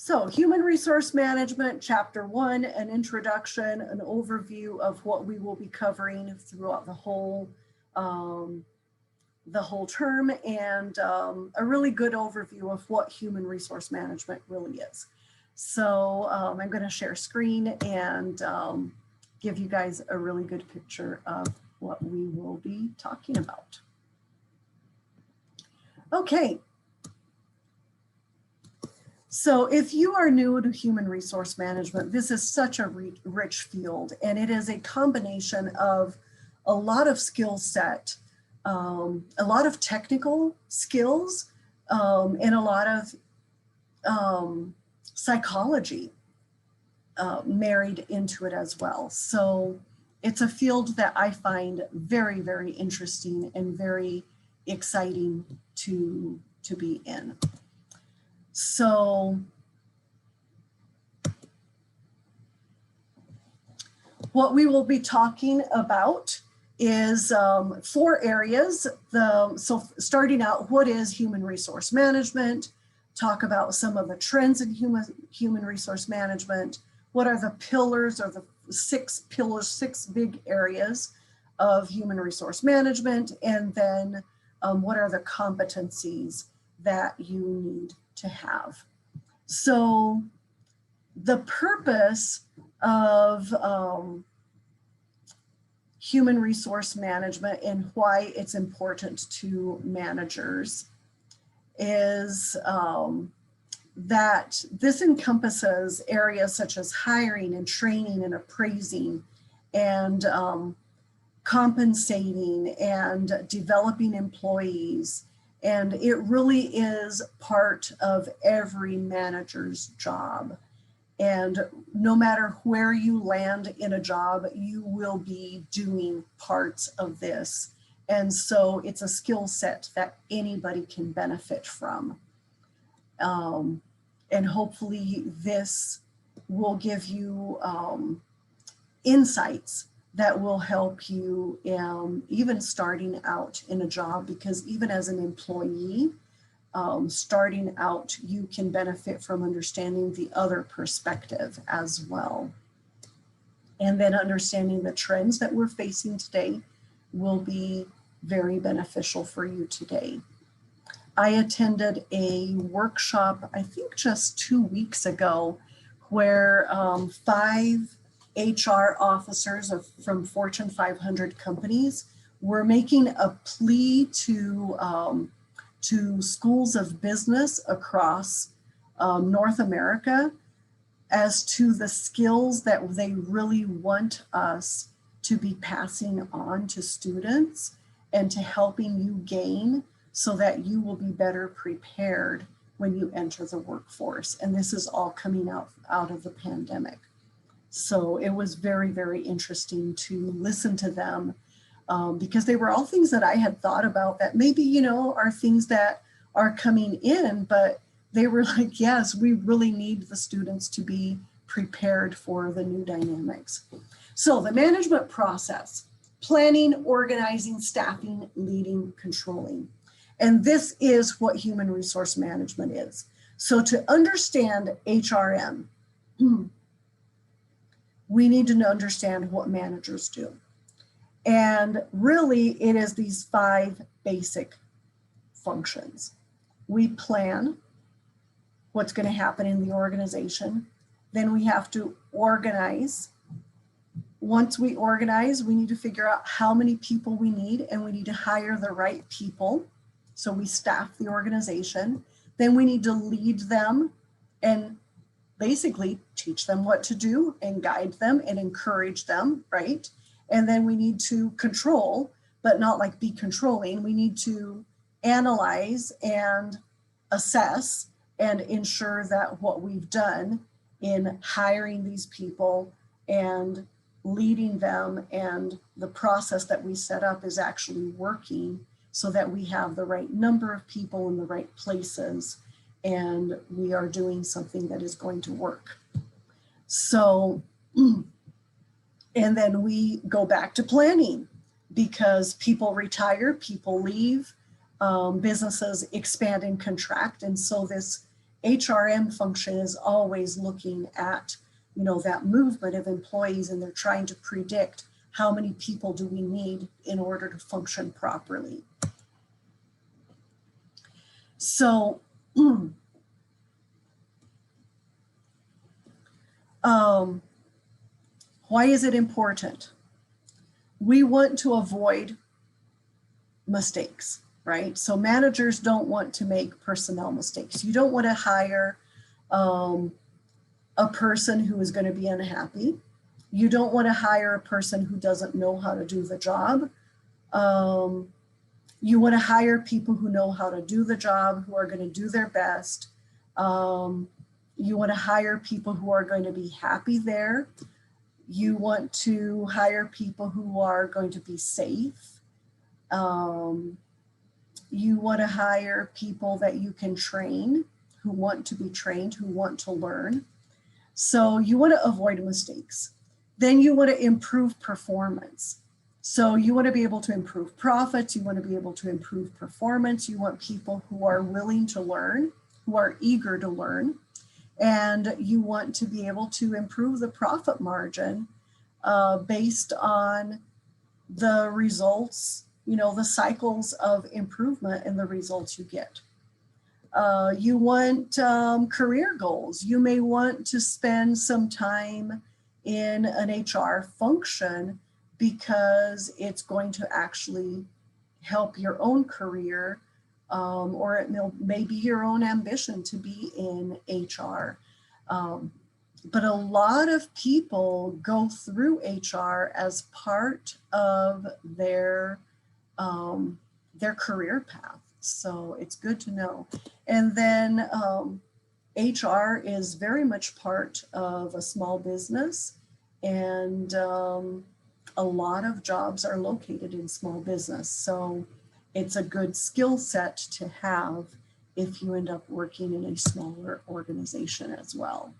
So human resource management, chapter 1, an introduction, an overview of what we will be covering throughout the whole term, and a really good overview of what human resource management really is. So I'm going to share screen and give you guys a really good picture of what we will be talking about. Okay. So if you are new to human resource management, this is such a rich field, and it is a combination of a lot of skill set, a lot of technical skills, and a lot of psychology married into it as well. So it's a field that I find very, very interesting and very exciting to be in. So what we will be talking about is 4 areas. So starting out, what is human resource management? Talk about some of the trends in human resource management. What are the pillars or the 6 pillars, 6 big areas of human resource management? And then what are the competencies that you need to have? So the purpose of human resource management and why it's important to managers is that this encompasses areas such as hiring and training and appraising and compensating and developing employees. And it really is part of every manager's job. And no matter where you land in a job, you will be doing parts of this. And so it's a skill set that anybody can benefit from. And hopefully this will give you insights that will help you even starting out in a job, because even as an employee, starting out, you can benefit from understanding the other perspective as well. And then understanding the trends that we're facing today will be very beneficial for you today. I attended a workshop, I think just 2 weeks ago, where 5 HR officers from Fortune 500 companies were making a plea to schools of business across North America as to the skills that they really want us to be passing on to students and to helping you gain so that you will be better prepared when you enter the workforce. And this is all coming out of the pandemic. So it was very, very interesting to listen to them because they were all things that I had thought about that maybe, you know, are things that are coming in, but they were like, yes, we really need the students to be prepared for the new dynamics. So the management process: planning, organizing, staffing, leading, controlling. And this is what human resource management is. So to understand HRM, we need to understand what managers do. And really, it is these 5 basic functions. We plan what's going to happen in the organization. Then we have to organize. Once we organize, we need to figure out how many people we need, and we need to hire the right people. So we staff the organization. Then we need to lead them and basically teach them what to do and guide them and encourage them, right? And then we need to control, but not like be controlling. We need to analyze and assess and ensure that what we've done in hiring these people and leading them and the process that we set up is actually working, so that we have the right number of people in the right places and we are doing something that is going to work. So, and then we go back to planning because people retire, people leave, businesses expand and contract. And so this HRM function is always looking at, that movement of employees, and they're trying to predict how many people do we need in order to function properly. So, why is it important? We want to avoid mistakes, right? So managers don't want to make personnel mistakes. You don't want to hire a person who is going to be unhappy. You don't want to hire a person who doesn't know how to do the job. You want to hire people who know how to do the job, who are going to do their best. You want to hire people who are going to be happy there. You want to hire people who are going to be safe. You want to hire people that you can train, who want to be trained, who want to learn. So you want to avoid mistakes. Then you want to improve performance. So you want to be able to improve profits. You want to be able to improve performance. You want people who are willing to learn, who are eager to learn. And you want to be able to improve the profit margin based on the results, the cycles of improvement and the results you get. You want career goals. You may want to spend some time in an HR function because it's going to actually help your own career, or it may be your own ambition to be in HR. But a lot of people go through HR as part of their career path. So it's good to know. And then HR is very much part of a small business, and a lot of jobs are located in small business. So it's a good skill set to have if you end up working in a smaller organization as well.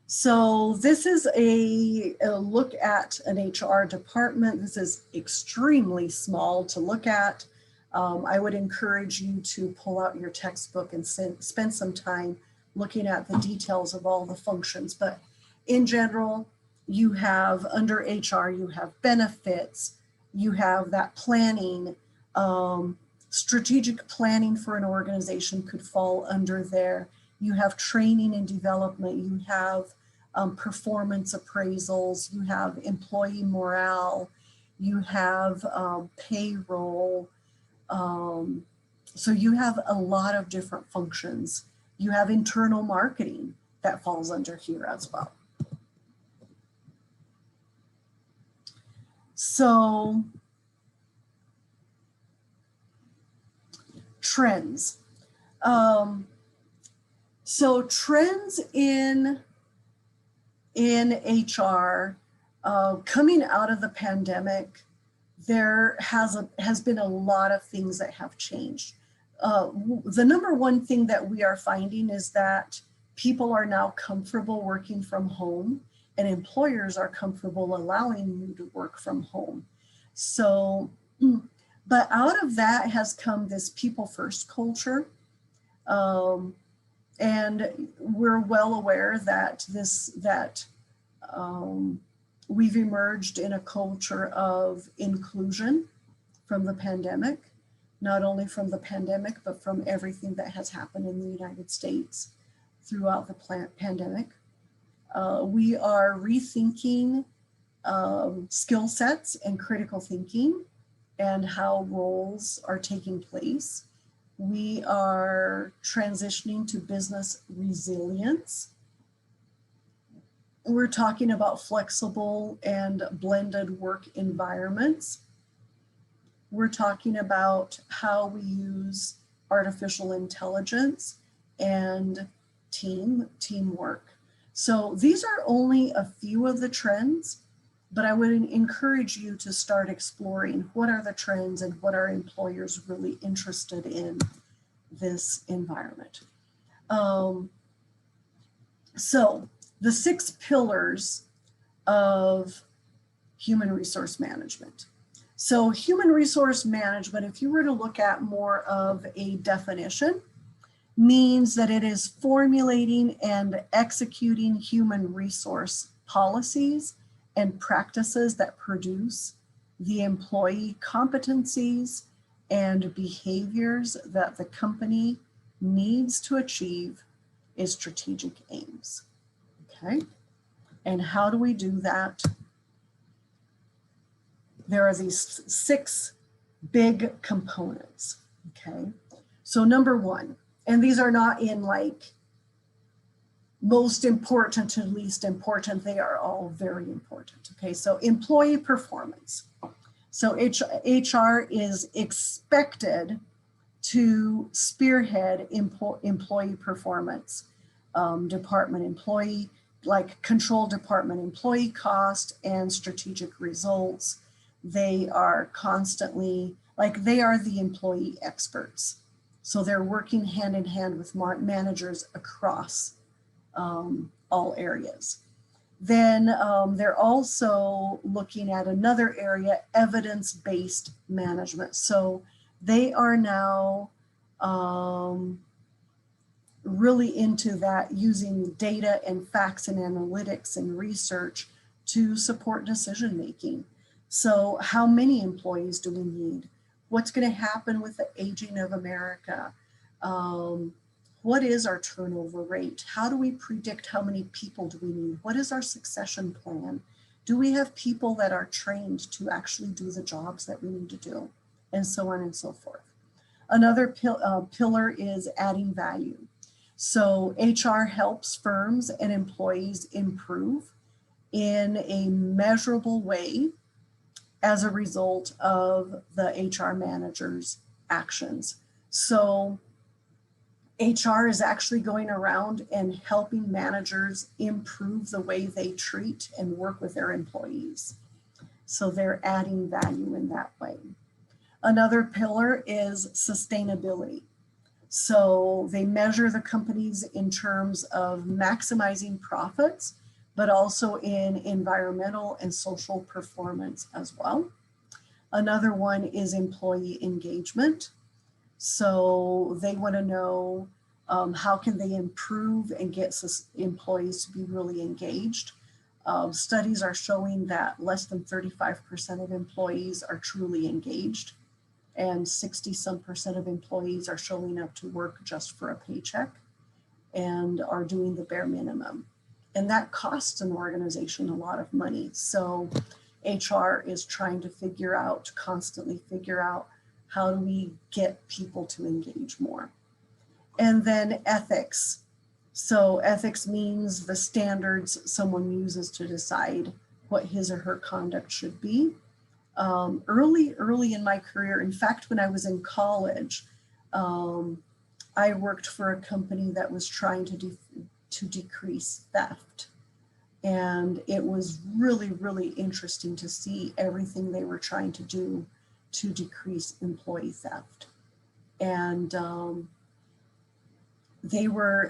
So this is a look at an HR department. This is extremely small to look at. I would encourage you to pull out your textbook and spend some time looking at the details of all the functions. But in general, you have under HR, you have benefits, you have that planning, strategic planning for an organization could fall under there. You have training and development, you have performance appraisals, you have employee morale, you have payroll. So you have a lot of different functions. You have internal marketing that falls under here as well. So trends. So trends in HR, coming out of the pandemic, there has been a lot of things that have changed. The number one thing that we are finding is that people are now comfortable working from home, and employers are comfortable allowing you to work from home. So, but out of that has come this people first culture. And we're well aware that we've emerged in a culture of inclusion from the pandemic, not only from the pandemic, but from everything that has happened in the United States throughout the pandemic. We are rethinking skill sets and critical thinking and how roles are taking place. We are transitioning to business resilience. We're talking about flexible and blended work environments. We're talking about how we use artificial intelligence and teamwork. So these are only a few of the trends, but I would encourage you to start exploring what are the trends and what are employers really interested in this environment. So the 6 pillars of human resource management. So human resource management, if you were to look at more of a definition, means that it is formulating and executing human resource policies and practices that produce the employee competencies and behaviors that the company needs to achieve its strategic aims. Okay, and how do we do that? There are these 6 big components. Okay, so number 1, and these are not in like most important to least important, they are all very important. Okay, so employee performance. So HR is expected to spearhead employee performance, department employee, like control department employee cost and strategic results. They are constantly, like they are the employee experts. So they're working hand in hand with managers across all areas. Then they're also looking at another area, evidence-based management. So they are now really into that, using data and facts and analytics and research to support decision making. So how many employees do we need? What's going to happen with the aging of America? What is our turnover rate? How do we predict how many people do we need? What is our succession plan? Do we have people that are trained to actually do the jobs that we need to do? And so on and so forth. Another pillar is adding value. So HR helps firms and employees improve in a measurable way as a result of the HR manager's actions. So HR is actually going around and helping managers improve the way they treat and work with their employees. So they're adding value in that way. Another pillar is sustainability. So they measure the companies in terms of maximizing profits, but also in environmental and social performance as well. Another one is employee engagement. So they want to know how can they improve and get employees to be really engaged. Studies are showing that less than 35% of employees are truly engaged, and 60-some% of employees are showing up to work just for a paycheck and are doing the bare minimum. And that costs an organization a lot of money. So HR is trying to constantly figure out, how do we get people to engage more? And then ethics. So ethics means the standards someone uses to decide what his or her conduct should be. Early in my career, in fact, when I was in college, I worked for a company that was trying to decrease theft. And it was really, really interesting to see everything they were trying to do to decrease employee theft. And they were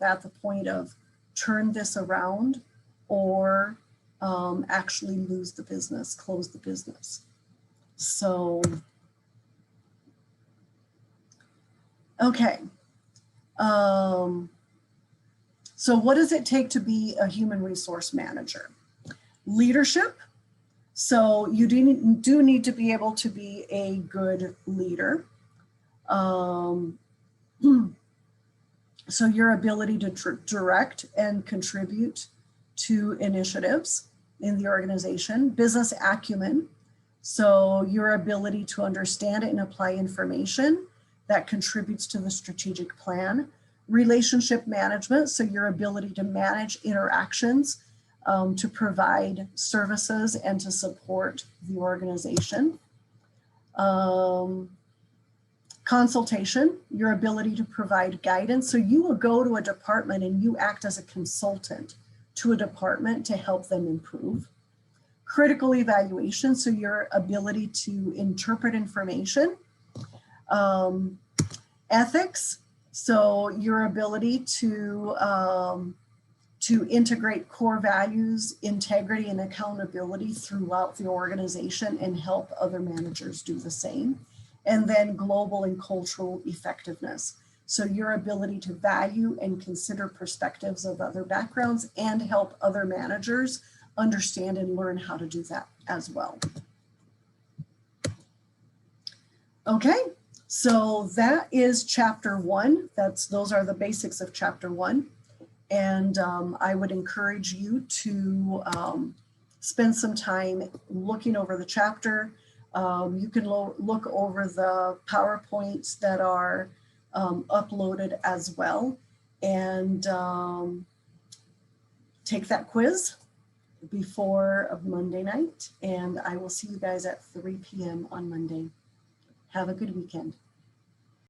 at the point of turn this around or actually lose the business, close the business. So, okay. So what does it take to be a human resource manager? Leadership. So you do need to be able to be a good leader. So your ability to direct and contribute to initiatives in the organization. Business acumen. So your ability to understand and apply information that contributes to the strategic plan. Relationship management. So your ability to manage interactions, to provide services and to support the organization. Consultation, your ability to provide guidance. So you will go to a department and you act as a consultant to a department to help them improve. Critical evaluation, so your ability to interpret information. Ethics, so your ability to integrate core values, integrity, and accountability throughout the organization and help other managers do the same. And then global and cultural effectiveness. So your ability to value and consider perspectives of other backgrounds and help other managers understand and learn how to do that as well. Okay, so that is chapter 1. Those are the basics of chapter 1. And I would encourage you to spend some time looking over the chapter. You can look over the PowerPoints that are uploaded as well, and take that quiz before Monday night. And I will see you guys at 3 p.m. on Monday. Have a good weekend.